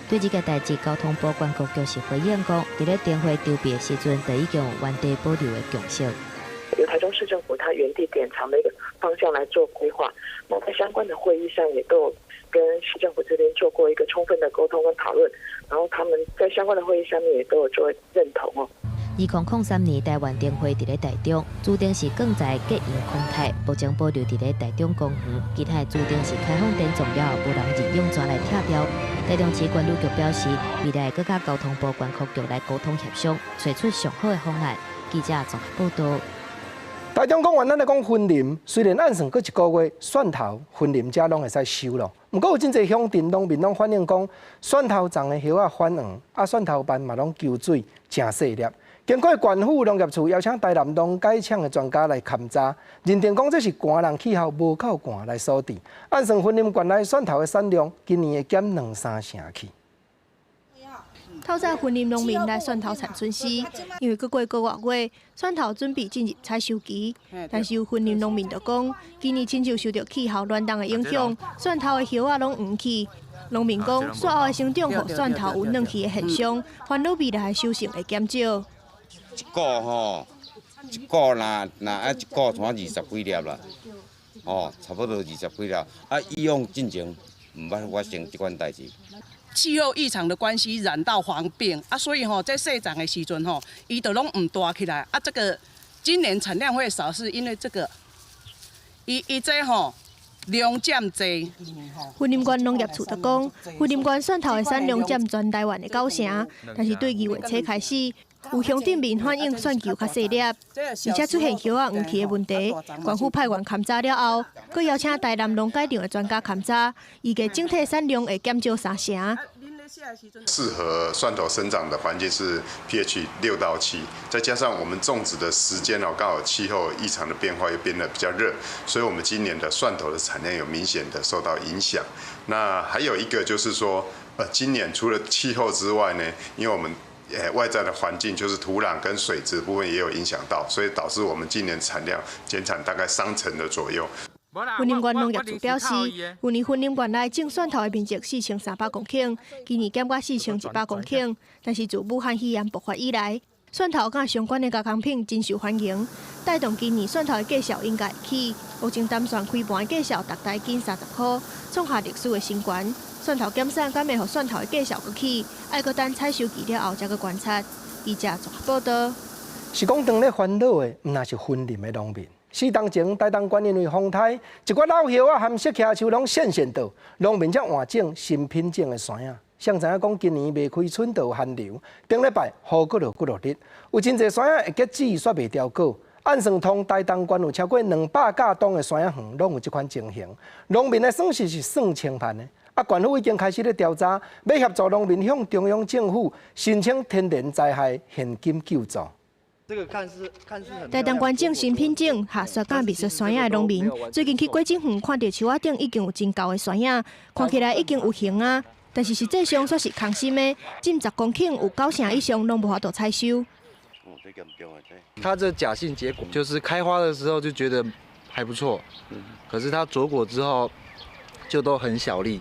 对这个代志，交通部管局就是回应讲，在咧灯会筹备的时阵，就已经有原地保留的共识。由台中市政府它原地典藏的一个方向来做规划，那在相关的会议上也都有跟市政府这边做过一个充分的沟通跟讨论，然后他们在相关的会议上面也都有做认同哦。2003年台湾灯会伫咧台中，主灯是钢材结营空态，目前保留伫咧台中公园。其他的主灯是开放灯重了，无人任用抓来拆掉。台中市管理局表示，未来会甲交通部管区局来沟通协商，找出上好的方案。记者综合报道。台中公园咱来讲分林，虽然按算过一个月，蒜头分林者拢会使收了。不过有真侪乡镇农民拢反映讲，蒜头丛的叶仔反黄，蒜头瓣嘛拢求水，真细粒。经过县府农业处邀请台南农改厂的专家来勘查，认定讲这是寒冷气候无够寒来所致。按算分林县内蒜头的产量，今年会减2-3成去。透早分林农民来蒜头产春时，因为过个月，蒜头准备进入采收期，但是有分林农民就讲，今年亲像受到气候暖冬的影响，蒜头的叶仔拢黄去。农民讲，蒜后的生长和蒜头有嫩去的现象，烦恼未来的收成会减少。一个那一个像20几粒啦，差不多20几粒。以往进前唔捌发生这款代志。气候异常的关系，染到黄病所以在生长的时阵伊就拢唔大起来这个今年产量会少，是因为这个伊这量减济。云林县农业处就讲，云林县蒜头的产量占全台湾的9成，但是对2月初开始，有乡镇民反映蒜球较细粒，而且出现叶仔黄去的问题。县府派员勘查了后，佮邀请台南农改场的专家勘查，预计整体产量会减少3成。适合蒜头生长的环境是 pH 6到7，再加上我们种植的时间刚好气候异常的变化又变得比较热，所以我们今年的蒜头的产量有明显的受到影响。那还有一个就是说，今年除了气候之外呢，因为我们外在的环境就是土壤跟水质部分也有影响到，所以导致我们今年产量减产大概3成的左右。云林县农业处表示，云林县内种蒜头的面积4300公顷，今年减到4100公顷。但是自武汉肺炎爆发以来，蒜头甲相关的加工品真受欢迎，带动今年蒜头的价销应该会起。目前单算开盘的价销达台近30块，创下历史的新高。蒜头减产，敢会互蒜头的价销搁起？爱搁等采收期了后才搁观察。记者综合报道。是讲当咧烦恼的，毋那是分林的农民。4冬前，台东县因为风台，一寡老叶啊含石徛树拢现倒，农民才换种新品种的山啊。谁知影讲今年未开春就有寒流，顶礼拜雨搁落日，有真侪山啊会结籽煞袂调果。按算通台东县有超过200架栋的山啊园，拢有这款情形。农民的损失是算千万的。啊，县府已经开始咧调查，要协助农民向中央政府申请天然灾害现金救助。这个看似很。台东县种新品种下雪甲美术山野的农民，最近去果井园看到树仔顶已经有真高的山野，看起来已经有形啊。但是实际上却是空心的，近10公顷有9成以上拢无法度采收。它这假性结果就是开花的时候就觉得还不错，可是它着果之后就都很小粒，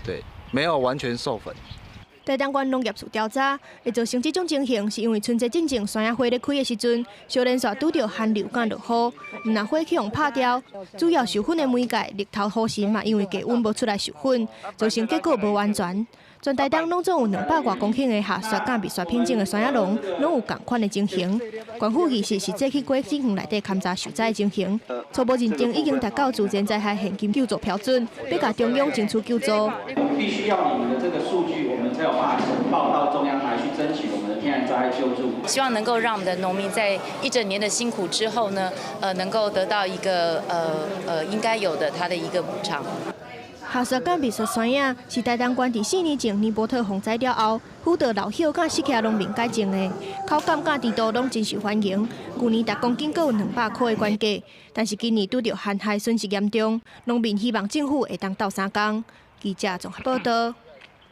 对，没有完全授粉。台东县农业处调查，会造成这种情形，是因为春节进前山野花咧开的时阵，小连续拄到寒流甲落雨，毋那花去互拍掉，主要授粉的媒介日头雨神嘛，因为低温无出来授粉，造成结果无完全。全台东拢总有200多公顷的下雪甲蜜雪品种的山野农，拢有同款的情形。县府其实去果井园内底勘查受灾的情形，初步认定已经达到自然灾害现金救助标准，要甲中央争取救助。必须要你们的这个数据，我们才有办法呈报到中央来去争取我们的天然灾害救助。希望能够让我们的农民在一整年的辛苦之后呢，能够得到一个应该有的他的一个补偿。下雪甲蜜雪山野是台东县伫4年前尼泊特洪灾了后，辅导老朽甲石徛农民改种的，口感甲甜度拢真受欢迎。去年10公斤各有200块的原价，但是今年拄到旱害损失严重，农民希望政府会当斗3工。记者综合报道。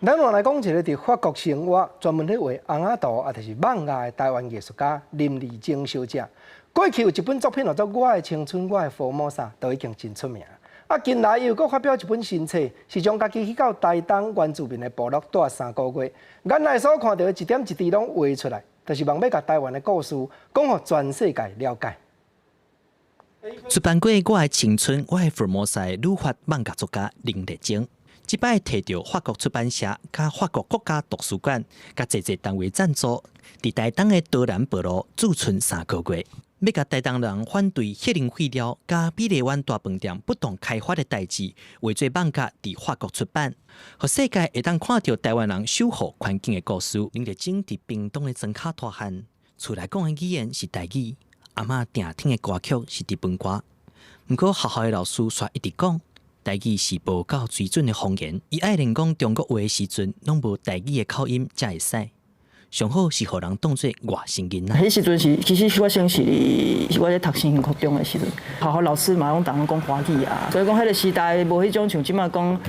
咱换来讲一个伫法国生活，专门咧画红仔图啊，就是网画的台湾艺术家林丽晶小姐。过去有一本作品叫做《我的青春，我的福摩萨》，都已经真出名。啊，近来又搁发表一本新册，是将家己去到台东原住民的部落住3个月，眼内所看到的一点一滴拢画出来，就是望要甲台湾的故事讲互全世界了解。出版过《我的青春，我的福摩萨》的女法漫画作家林丽晶，即摆摕到法国出版社、甲法国国家图书馆、甲侪单位赞助，伫台东的多兰部落驻村3个月。要甲台东人反对核能废料、甲美丽湾大饭店不当开发的代志，画做漫画伫法国出版，互世界会当看到台湾人守护环境的故事。林丽晶伫屏东的庄卡大汉，厝内讲的语言是台语，阿嬷定听的歌曲是日本歌。不过学校的老师却一直讲，台语是无够水准的方言，伊爱练讲中国话的时阵，拢无台语的口音才会使。上好是互人当作外省囡仔。迄时阵是，其实我先是我咧读新兴国中的时阵，学校老师嘛拢同我讲华语啊，所以讲迄个时代无迄种像即马讲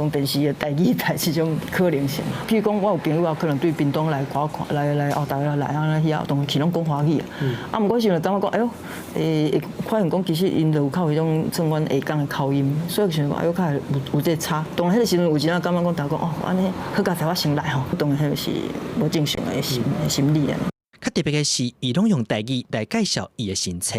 电视的台语台这种可能性。譬如讲，我有朋友啊，可能对屏东来看来澳大利亚来啊遐，当去拢讲华语啊。啊，毋过时阵感觉讲，哎呦，发现讲其实因就有靠迄种正阮下港的口音，所以想讲哎呦，较有这差。当然迄个时阵有真啊感觉讲，大家讲哦，安尼好佳才我先来吼，当然迄个是无正常。心理啊！较特别的是，伊拢用台语来介绍伊的新册。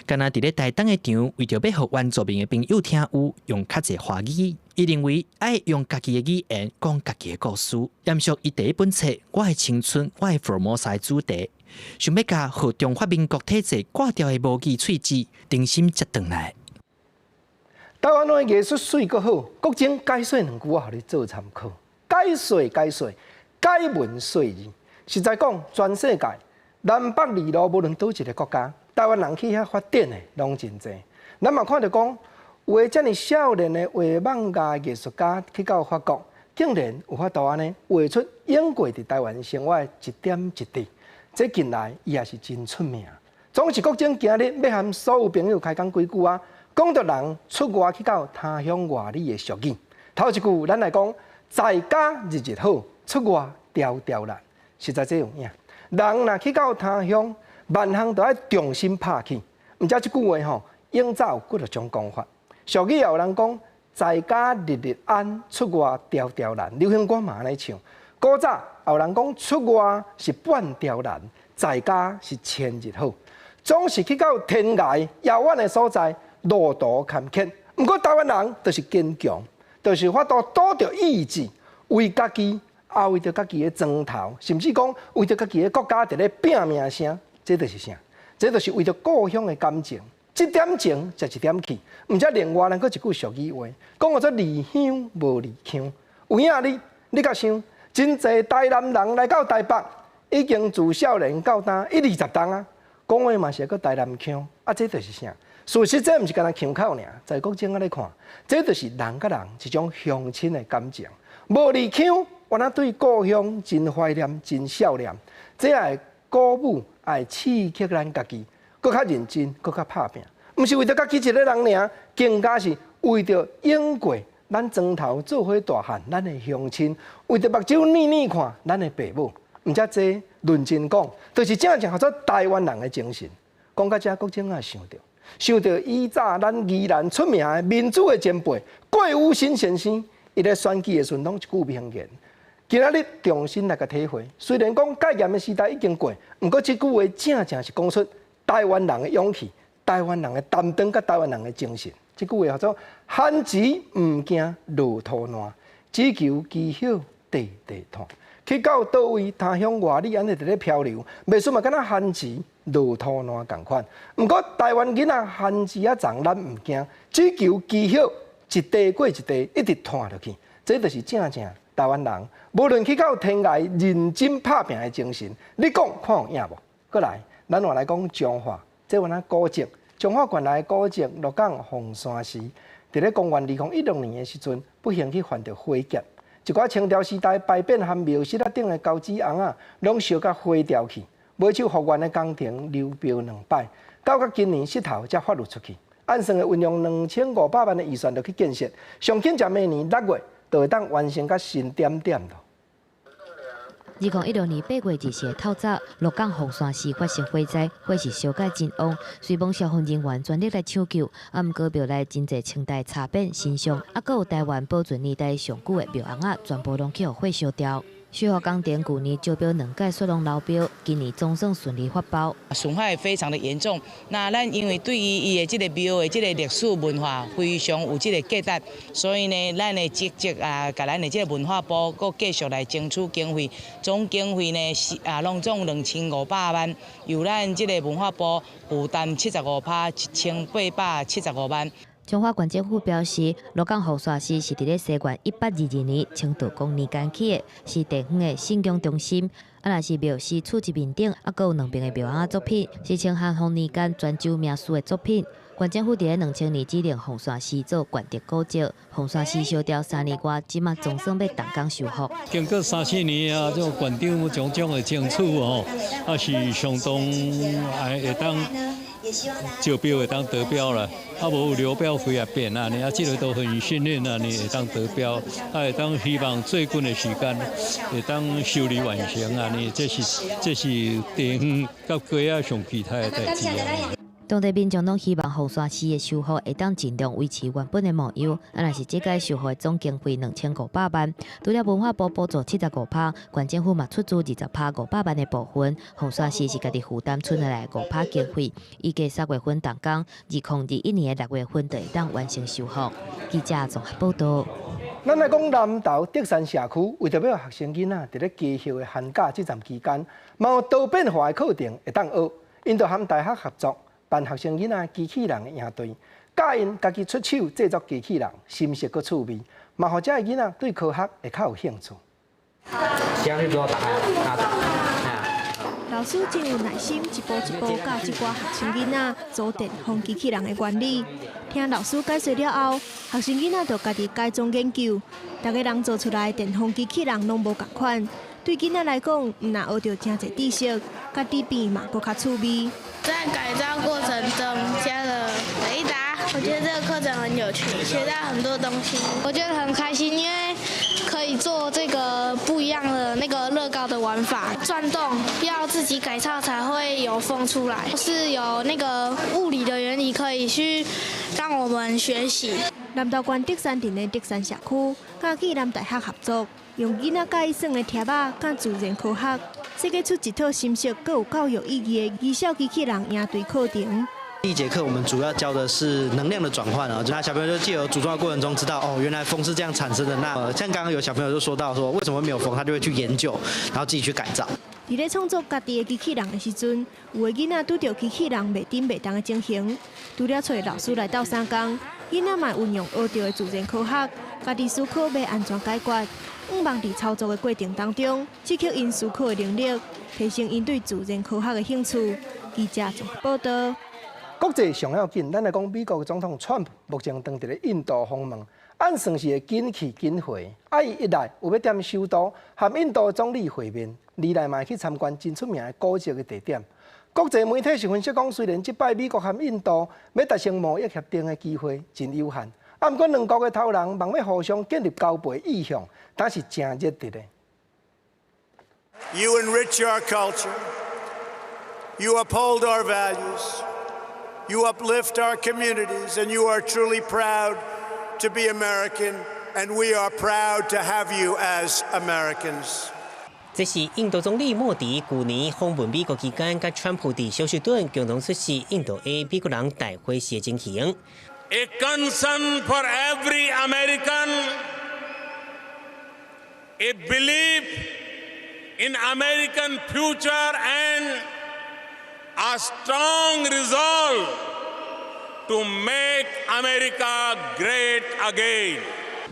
敢若伫咧台东的场，为着要互原住民的朋友听有，用较侪华语。伊认为爱用家己的语言讲家己的故事，延续伊第一本册《我的青春，我的福摩萨》主题，想要甲互中华民国体制挂掉的无语喙齿，定心接转来。台湾的艺术水阁好，国情解说2句互你做参考。解说，解文说字。实在讲，全世界南北二路无论倒一个国家，台湾人去遐发展的拢真济。咱嘛看到讲，有个遮尔少年的画漫画艺术家去到法国，竟然有法度安尼画出英国伫台湾生活的一点一滴。这近来伊也是真出名。总是国情今日要和所有朋友开讲几句啊，讲到人出外去到他乡外里的俗语。头一句咱来讲，在家日日好，出外条条难。实在这样样，人若去到他乡，万项都要重新拍起。毋则即句话吼，永早有几多种讲法。俗语也有人讲，在家日日安，出外条条难。流行歌嘛安尼唱。古早也有人讲，出外是半条难，在家是千日好，总是去到天涯遥远的所在，路途坎坷。不过台湾人就是坚强，就是法度赌着意志，为家己，也为着家己的庄头，甚至讲为着家己的国家伫咧拼命声，这就是啥？这就是为着故乡的感情。一点情才一点气，毋则另外人搁一句俗语话，讲做离乡无离乡。有影你甲想，真侪台南人来到台北，已经自少年到大1、20栋啊，讲话嘛是个台南腔，啊，这就是啥？事实这毋是干那腔口尔，在国境仔咧看，这就是人甲人一种乡亲的感情。无离乡，原来对故乡真怀念、真少年，这会鼓舞、会刺激咱家己。搁较认真，搁较拍拼，毋是为着家己一个人尔，更加是为着永过咱庄头做伙大汉，咱的乡亲，为着目睭睨看咱的爸母，毋则这论真讲，就是正叫做台湾人的精神。讲到这，国政也想到以早咱宜兰出名的民主的前辈郭武新先生，伊咧选举的时阵，一句名言。今仔日重新来个体会，虽然讲戒严的时代已经过，毋过这句话正是讲出台湾人的勇气、台湾人的担当、甲台湾人的精神，这句话叫做“旱时毋惊路途难，只求机晓地地摊”。去到倒位，他乡外里安尼伫咧漂流，袂输嘛，敢若旱时路途难共款。毋过台湾囡仔旱时啊，长咱毋惊，只求机晓一地过一地，一直摊落去。这就是正台湾人，无论去到天涯认真拍拼的精神。你讲看有影无？过来。咱话来讲彰化，这原来古迹，彰化原来的古迹鹿港凤山寺，伫咧公元2016年的时阵，不幸去犯着火劫，一寡清朝时代牌匾和庙室顶的高纸红啊，拢烧甲火掉去。买手复原的工程流标2摆，到今年4头才发露出去。按算的运用2500万的预算就去建设，上紧才明年6月就会当完成甲新点点咯。2016年8月20日透早，鹿港凤山寺发生火灾，火势烧解真旺，虽望消防人员全力来抢救，毋过庙内真侪清代插匾、神像，阁有台湾保存年代上久的庙红全部拢去互火烧掉。续发工程旧年招标2届雪龙流标，今年总算顺利发包。损害非常的严重，那咱因为对于伊的这个庙的这个历史文化非常有这个价值，所以呢，咱的积极甲咱的这个文化部阁继续来争取经费，总经费呢是拢总2500万，由咱这个文化部负担75%，1875万。彰化县政府表示，鹿港凤山寺是伫咧西元1822年清道公年间起的，是地方的信仰中心。若是庙寺厝一面顶，阁有2边的庙红作品，是清汉丰年间泉州名士的作品。县政府伫咧2000年指定凤山寺做县级古迹，凤山寺烧掉3年外，即马总算要动工修复。经过3-4年啊，这县长种种的争取哦，是相当会当招标会当得标了，无流标费也变啊，你这个都很信任啊，你会当得标，会当希望最近的时间会当修理完成啊，你这是地方甲国啊上其他的代志啊。当地民众拢希望凤山寺的修复会当尽量维持原本的模样。若是这届修复的总经费2500万，除了文化部补助75%，县政府嘛出资20%500万的部分。凤山寺是家己负担出来的5%经费，预计3月份动工，2021年的6月份就会当完成修复。记者综合报道。咱来讲南投德山社区，为着要学生囡仔伫咧家校的寒假这段期间，嘛有多变化的课程会当学，因就和大学合作。办学生囡仔机器人的营队，教因家己出手制作机器人，新鲜佮趣味，嘛互这个囡仔对科学会较有兴趣。老师真有耐心，一步一步教一寡学生囡仔组电风机器人的原理。听老师解说了后，学生囡仔就家己改装研究，大家人做出来的电风机器人拢无共款。对囡仔来讲，毋但学到真侪知识，甲底边嘛佫较趣味。在改造过程中加了雷达，我觉得这个课程很有趣，学到很多东西。我觉得很开心，因为可以做这个不一样的那个乐高的玩法，转动要自己改造才会有风出来，是有那个物理的原理可以去让我们学习。南投县德山镇的德山社区，甲暨南大学合作，用囡仔介意耍的贴仔，甲自然科学，设计出一套深色、更有教育意义的艺校机器人应对课程。第一节课我们主要教的是能量的转换啊，那小朋友就借由组装的过程中知道哦，原来风是这样产生的。那像刚刚有小朋友就说到说，为什么没有风，他就会去研究，然后自己去改造。伫咧创作家己的机器人的时阵，有的囡仔拄着机器人袂顶袂动的情形，除了找老师来斗相共，囡仔嘛运用学到的自然科学，家己思考要安怎解决。毋望伫操作的过程当中，刺激因思考的能力，提升因对自然科学的兴趣。记者综合报道。国际上要紧，咱来讲美国总统川普目前当伫咧印度访问，按算是会紧去紧回。伊一来有要踮首都和印度总理会面，二来嘛去参观真出名的古迹的地点。国际媒体是分析讲，虽然即摆美国和印度要达成贸易协定的机会真有限，不过两国的头人望要互相建立交陪意向，但是真热烈的。You enrich our culture. You uphold our values. You uplift our communities, and you are truly proud to be American, and we are proud to have you as Americans. 这是印度总理莫迪去年访问美国期间，甲川普伫休斯顿共同出席印度的美国人大会时的情形。A concern for every American, a belief in American future, and a strong resolve to make America great again.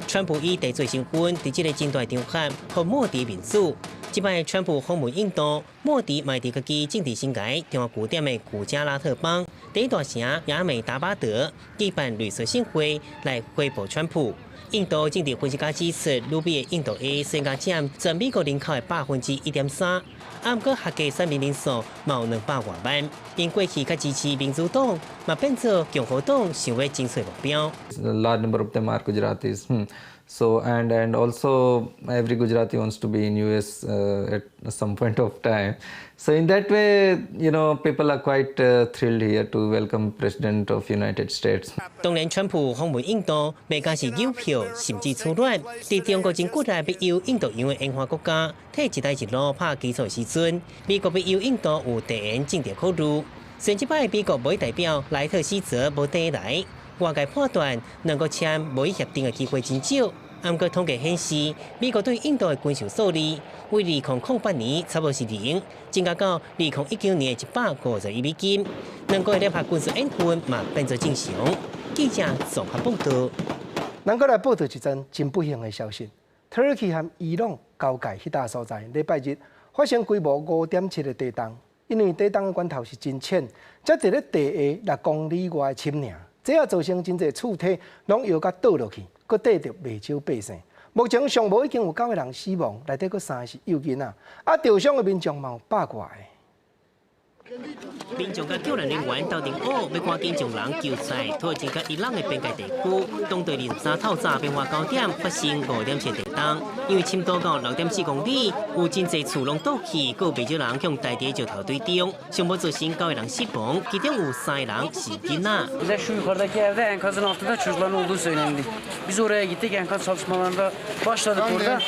川普以地罪身份伫这个真大场合，和莫迪面子。即摆川普访问印度，莫迪卖伫家己政治生涯重要据点的古加拉特邦第一大城雅美达巴德举办绿色盛会来回报川普。印度政治分析家指出，鲁比的印度的生涯占全美国人口的1.3%。不过，合计选民人数嘛有200多万，因过去较支持民主党，嘛变做共和党想要争取目标。A large number of them are Gujaratis. So and also every Gujarati wants to be in US at some point of time. So in that way, people are quite thrilled here to welcome President of United States. 当然，川普访问印度，未讲是邮票，甚至取暖。在中国真骨力要由印度洋的沿海国家，替一带一路拍基础的时阵，美国要由印度有地缘政治考虑。虽然这摆美国贸易代表莱特希泽无第一来。外界判断，两国签贸易协定的机会真少。不过统计显示，美国对印度的军售数字为2008年差不多是0，增加到2019年的150亿美金。两国的联合军事演训嘛变作正常。记者综合报道。咱搁来报道一则真不幸的消息：土耳其和伊朗交界迄搭所在，礼拜日发生规模5.7的地震，因为地震的源头是真浅，才伫咧地下6公里外深尔。这也造成真侪厝体拢摇甲倒落去，佫缀着未少百姓。目前上无已经有9个人死亡，内底佫3个是幼囡仔，受伤的民众嘛有100多个。民众甲救援人员斗阵学，要赶紧将人救出来。土耳其甲伊朗的边界地区，当地23透早变化9点发生5.7地震，因为深度到6.4公里，有真侪厝拢倒去，佫有不少人向大地石头堆中，上无造成9个人死亡，其中有3个人是囡仔。Bize şu yukarıdaki evde enkazın altında çocukların olduğu söylendi. Biz oraya gittik, enkaz çalışmalarında başladık orada.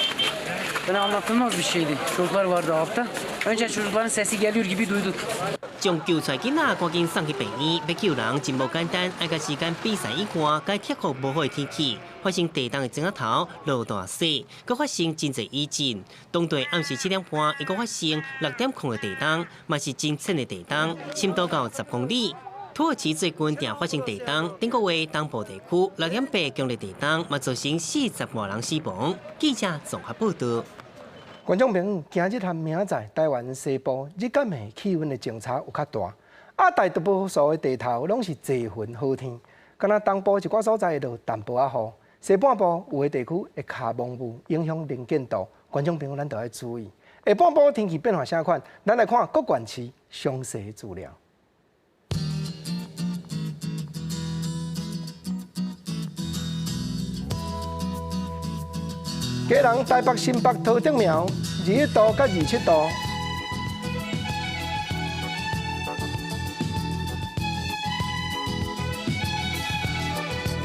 Yani anlatılmaz bir şeydi. Çocuklar vardı altta. Önce çocukların sesi geliyor gibi duyduk. 将救出来囡仔赶紧送去病院，要救人真无简单，爱甲时间比赛以外，该克服无好的天气，发生地震的前仔头落大雪，佮发生真侪余震。当地暗时7点半，又佮发生6.0的地震，嘛是真浅的地震，深度到10公里。土耳其最近定发生地震，顶个月东部地区6.8强烈地震，嘛造成40万人死亡。记者综合报道。观众朋友，今日和明仔台湾西部日间的气温的涨差有较大，大多数的地头拢是侪云好天，敢若东部一寡所在会落淡薄仔雨，西半部有的地区会下蒙雾，影响能见度。观众朋友，咱都要注意。下半部天气变化啥款？咱来看各县市详细的资料。基隆、台北、新北、桃竹苗21度到27度。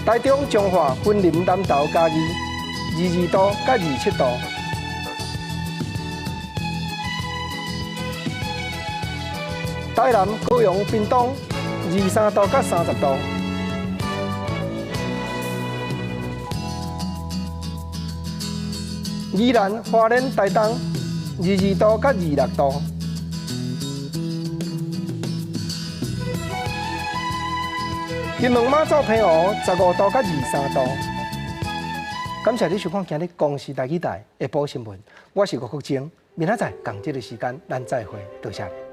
台中彰化分林南投嘉义22度到27度。台南高雄屏东23度到30度。宜兰花莲台东22度到26度。金门马祖平湖15度到23度。感谢你收看今日公视台语台下晡新闻，我是郭国正，明仔载同这个时间咱再会，多谢。